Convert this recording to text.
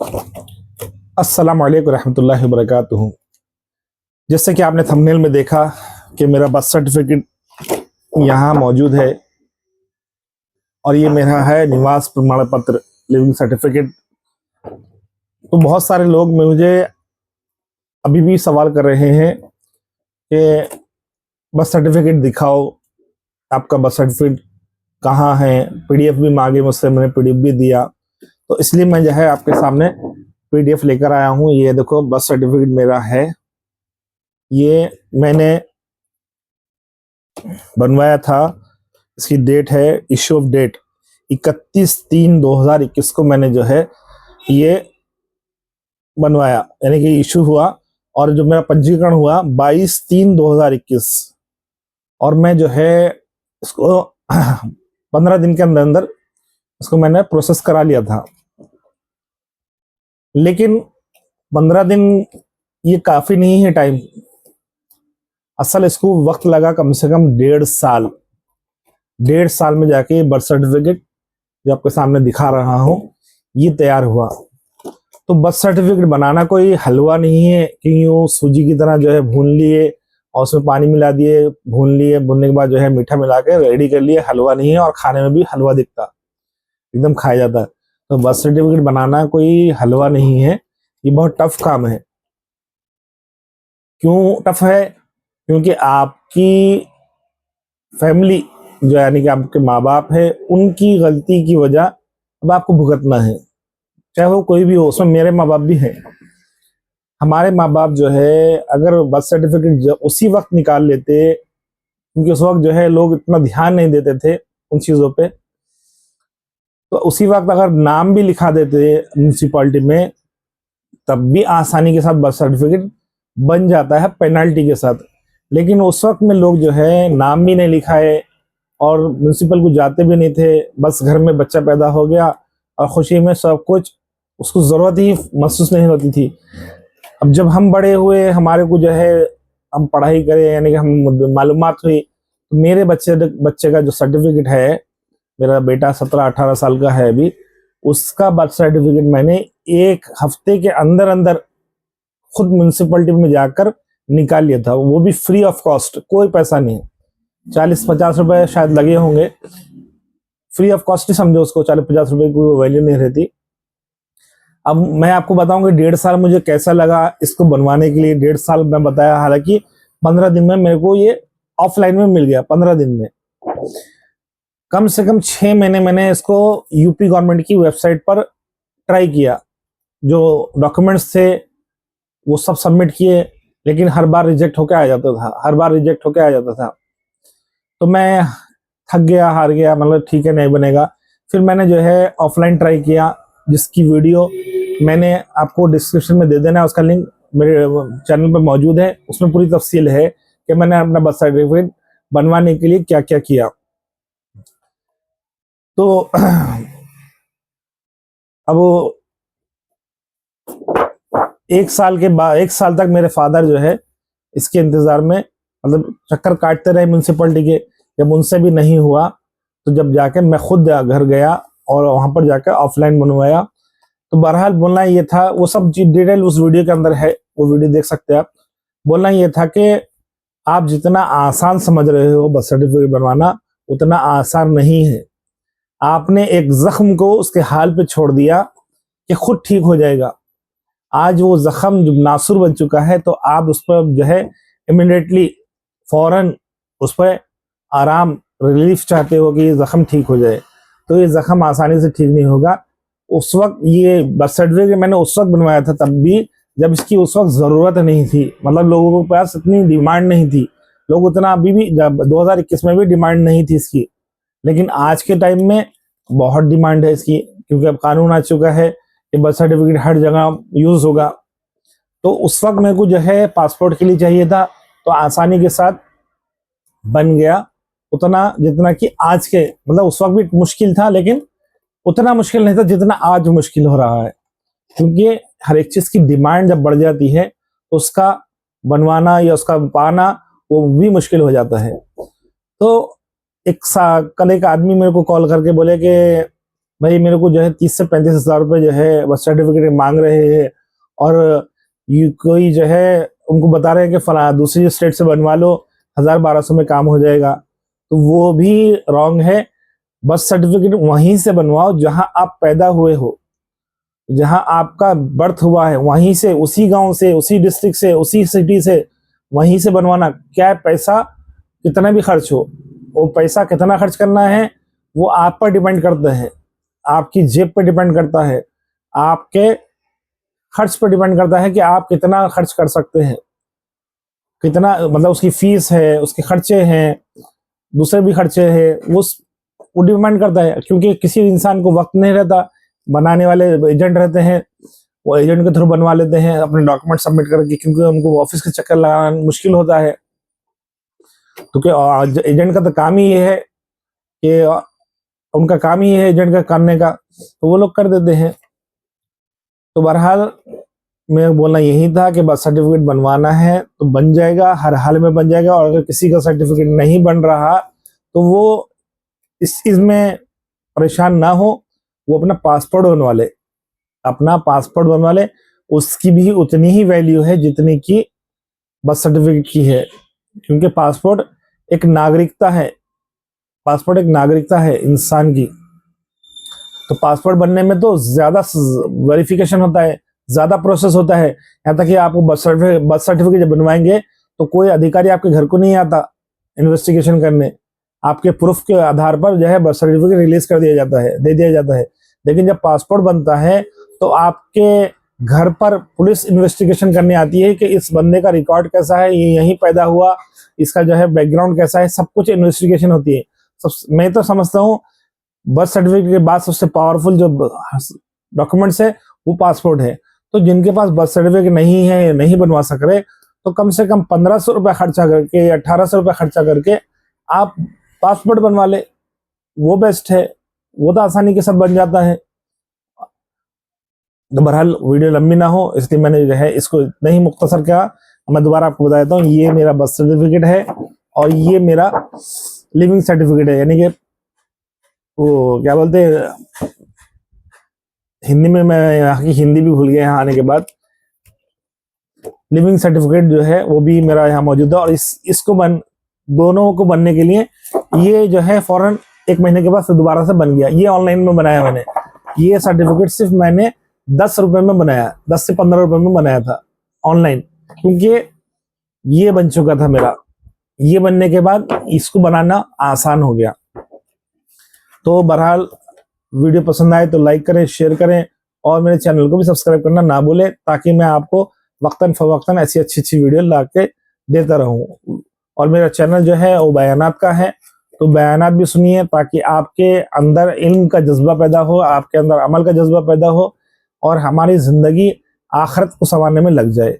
अस्सलाम वालेकुम रहमतुल्लाहि व बरकातुहू। जैसे कि आपने थंबनेल में देखा कि मेरा बर्थ सर्टिफिकेट यहाँ मौजूद है और ये मेरा है निवास प्रमाण पत्र, लिविंग सर्टिफिकेट। तो बहुत सारे लोग मुझे अभी भी सवाल कर रहे हैं कि बर्थ सर्टिफिकेट दिखाओ, आपका बर्थ सर्टिफिकेट कहाँ है। पीडीएफ भी मांगे मुझसे, मैंने पीडीएफ भी दिया। तो इसलिए मैं जो है आपके सामने पीडीएफ लेकर आया हूँ। ये देखो, बर्थ सर्टिफिकेट मेरा है। ये मैंने बनवाया था। इसकी डेट है, इश्यू ऑफ डेट 31/3/2021 को मैंने जो है ये बनवाया, यानी कि इशू हुआ। और जो मेरा पंजीकरण हुआ 22/3/2021, और मैं जो है इसको 15 दिन के अंदर अंदर इसको मैंने प्रोसेस करा लिया था। लेकिन 15 दिन ये काफी नहीं है टाइम। असल इसको वक्त लगा कम से कम 1.5 साल। 1.5 साल में जाके बर्थ सर्टिफिकेट जो आपके सामने दिखा रहा हूं ये तैयार हुआ। तो बर्थ सर्टिफिकेट बनाना कोई हलवा नहीं है कि यूं सूजी की तरह जो है भून लिए और उसमें पानी मिला दिए, भून लिए, भूनने के बाद जो है मीठा मिला के रेडी कर लिए। हलवा नहीं है, और खाने में भी हलवा दिखता, एकदम खाया जाता है। तो बर्थ सर्टिफिकेट बनाना कोई हलवा नहीं है, ये बहुत टफ काम है। क्यों टफ है? क्योंकि आपकी फैमिली जो यानी कि आपके माँ बाप है, उनकी गलती की वजह अब आपको भुगतना है, चाहे वो कोई भी हो। उसमें मेरे माँ बाप भी हैं। हमारे माँ बाप जो है अगर बर्थ सर्टिफिकेट उसी वक्त निकाल लेते, क्योंकि उस वक्त जो है लोग इतना ध्यान नहीं देते थे उन चीजों पे, तो उसी वक्त अगर नाम भी लिखा देते म्यूनसिपालिटी में, तब भी आसानी के साथ बर्थ सर्टिफिकेट बन जाता है, पेनल्टी के साथ। लेकिन उस वक्त में लोग जो है नाम भी नहीं लिखाए और म्यूनसिपल को जाते भी नहीं थे। बस घर में बच्चा पैदा हो गया और खुशी में सब कुछ, उसको जरूरत ही महसूस नहीं होती थी। अब जब हम बड़े हुए, हमारे को जो है हम पढ़ाई करें, यानी कि हम मालूमात हुई, तो मेरे बच्चे का जो सर्टिफिकेट है, मेरा बेटा 17-18 साल का है अभी, उसका बर्थ सर्टिफिकेट मैंने 1 हफ्ते के अंदर अंदर खुद म्यूनसिपलिटी में जाकर निकाल लिया था। वो भी फ्री ऑफ कॉस्ट, कोई पैसा नहीं। 40-50 रुपए शायद लगे होंगे, फ्री ऑफ कॉस्ट ही समझो उसको। 40-50 रुपए की वैल्यू नहीं रहती। अब मैं आपको बताऊंगा 1.5 साल मुझे कैसा लगा इसको बनवाने के लिए। 1.5 साल मैं बताया, हालांकि 15 दिन में मेरे को ये ऑफलाइन में मिल गया। 15 दिन में कम से कम 6 महीने मैंने इसको यूपी गवर्नमेंट की वेबसाइट पर ट्राई किया। जो डॉक्यूमेंट्स थे वो सब सबमिट किए, लेकिन हर बार रिजेक्ट होकर आ जाता था, हर बार रिजेक्ट होकर आ जाता था। तो मैं थक गया, हार गया, मतलब ठीक है नहीं बनेगा। फिर मैंने जो है ऑफलाइन ट्राई किया, जिसकी वीडियो मैंने आपको डिस्क्रिप्शन में दे देना है। उसका लिंक मेरे चैनल पर मौजूद है। उसमें पूरी तफसील है कि मैंने अपना बर्थ सर्टिफिकेट बनवाने के लिए क्या क्या किया। तो अब 1 साल तक मेरे फादर जो है इसके इंतजार में, मतलब चक्कर काटते रहे म्यूनसिपलिटी के। जब उनसे भी नहीं हुआ, तो जब जाके मैं खुद घर गया और वहां पर जाकर ऑफलाइन बनवाया। तो बहरहाल बोलना ये था, वो सब डिटेल उस वीडियो के अंदर है, वो वीडियो देख सकते हैं आप। बोलना ये था कि आप जितना आसान समझ रहे हो बर्थ सर्टिफिकेट बनवाना, उतना आसान नहीं है। आपने एक जख्म को उसके हाल पे छोड़ दिया कि खुद ठीक हो जाएगा। आज वो जख्म जब नासुर बन चुका है, तो आप उस पर जो है इमिडिएटली, फौरन उस पर आराम, रिलीफ चाहते हो कि ये जख्म ठीक हो जाए। तो ये जख्म आसानी से ठीक नहीं होगा। उस वक्त ये बर्थ सर्टिफिकेट मैंने उस वक्त बनवाया था, तब भी जब इसकी उस वक्त जरूरत नहीं थी, मतलब लोगों के पास इतनी डिमांड नहीं थी। लोग उतना अभी भी 2021 में भी डिमांड नहीं थी इसकी। लेकिन आज के टाइम में बहुत डिमांड है इसकी, क्योंकि अब कानून आ चुका है कि बर्थ सर्टिफिकेट हर जगह यूज होगा। तो उस वक्त मेरे को जो है पासपोर्ट के लिए चाहिए था, तो आसानी के साथ बन गया। उतना जितना कि आज के, मतलब उस वक्त भी मुश्किल था, लेकिन उतना मुश्किल नहीं था जितना आज मुश्किल हो रहा है। क्योंकि हर एक चीज की डिमांड जब बढ़ जाती है, तो उसका बनवाना या उसका पाना वो भी मुश्किल हो जाता है। तो कल एक आदमी मेरे को कॉल करके बोले कि भाई मेरे को जो है 30 से 35 हज़ार रुपये जो है बर्थ सर्टिफिकेट मांग रहे हैं, और ये कोई जो है उनको बता रहे हैं कि फला दूसरी स्टेट से बनवा लो, 1000-1200 में काम हो जाएगा, तो वो भी रॉन्ग है। बर्थ सर्टिफिकेट वहीं से बनवाओ जहां आप पैदा हुए हो, जहां आपका बर्थ हुआ है, वहीं से, उसी गांव से, उसी डिस्ट्रिक्ट से, उसी सिटी से, वहीं से बनवाना। क्या पैसा कितना भी खर्च हो, वो पैसा कितना खर्च करना है वो आप पर डिपेंड करता है, आपकी जेब पर डिपेंड करता है, आपके खर्च पर डिपेंड करता है कि आप कितना खर्च कर सकते हैं, कितना मतलब उसकी फीस है, उसके खर्चे हैं, दूसरे भी खर्चे हैं, वो डिपेंड करता है। क्योंकि किसी इंसान को वक्त नहीं रहता, बनाने वाले एजेंट रहते हैं, वो एजेंट के थ्रू बनवा लेते हैं अपने डॉक्यूमेंट सबमिट करके, क्योंकि उनको ऑफिस के चक्कर लगाना मुश्किल होता है। तो एजेंट का तो काम ही ये है कि उनका काम ही है एजेंट का करने का, तो वो लोग कर देते हैं। तो बहरहाल मैं बोलना यही था कि बर्थ सर्टिफिकेट बनवाना है तो बन जाएगा, हर हाल में बन जाएगा। और अगर किसी का सर्टिफिकेट नहीं बन रहा तो वो इस चीज में परेशान ना हो, वो अपना पासपोर्ट बनवा ले, अपना पासपोर्ट बनवा ले। उसकी भी उतनी ही वैल्यू है जितनी की बर्थ सर्टिफिकेट की है, क्योंकि पासपोर्ट एक नागरिकता है, पासपोर्ट एक नागरिकता है इंसान की। तो पासपोर्ट बनने में तो ज्यादा वेरिफिकेशन होता है, ज्यादा प्रोसेस होता है। यहाँ तक कि आपको बर्थ सर्टिफिकेट जब बनवाएंगे तो कोई अधिकारी आपके घर को नहीं आता इन्वेस्टिगेशन करने, आपके प्रूफ के आधार पर जो है बर्थ सर्टिफिकेट रिलीज कर दिया जाता है, दे दिया जाता है। लेकिन जब पासपोर्ट बनता है तो आपके घर पर पुलिस इन्वेस्टिगेशन करने आती है कि इस बंदे का रिकॉर्ड कैसा है, ये यहीं पैदा हुआ, इसका जो है बैकग्राउंड कैसा है, सब कुछ इन्वेस्टिगेशन होती है। मैं तो समझता हूँ बर्थ सर्टिफिकेट के बाद सबसे पावरफुल जो डॉक्यूमेंट्स है वो पासपोर्ट है। तो जिनके पास बर्थ सर्टिफिकेट नहीं है, नहीं बनवा सक रहे, तो कम से कम 1500 रुपया खर्चा करके या 1800 रुपया खर्चा करके आप पासपोर्ट बनवा ले, वो बेस्ट है, वो तो आसानी के साथ बन जाता है। तो बहरहाल वीडियो लंबी ना हो इसलिए मैंने जो है इसको इतना ही मुख्तसर किया। मैं दोबारा आपको बता देता हूँ, ये मेरा बर्थ सर्टिफिकेट है और ये मेरा लिविंग सर्टिफिकेट है, यानी कि वो क्या बोलते हैं हिंदी में, मैं यहाँ की हिंदी भी भूल गया यहाँ आने के बाद। लिविंग सर्टिफिकेट जो है वो भी मेरा यहाँ मौजूद है, और इसको दोनों को बनने के लिए ये जो है फौरन 1 महीने के बाद फिर दोबारा से बन गया। ये ऑनलाइन में बनाया मैंने, ये सर्टिफिकेट सिर्फ मैंने 10 रुपए में बनाया, 10 से 15 रुपए में बनाया था ऑनलाइन, क्योंकि ये बन चुका था मेरा। ये बनने के बाद इसको बनाना आसान हो गया। तो बहरहाल वीडियो पसंद आए तो लाइक करें, शेयर करें, और मेरे चैनल को भी सब्सक्राइब करना ना भूलें, ताकि मैं आपको वक्तन फवक्तन ऐसी अच्छी वीडियो ला के देता रहूं। और मेरा चैनल जो है वो बयानात का है, तो बयानात भी सुनिए ताकि आपके अंदर इल्म का जज्बा पैदा हो, आपके अंदर अमल का जज्बा पैदा हो, और हमारी जिंदगी आखिरत को संवारने में लग जाए।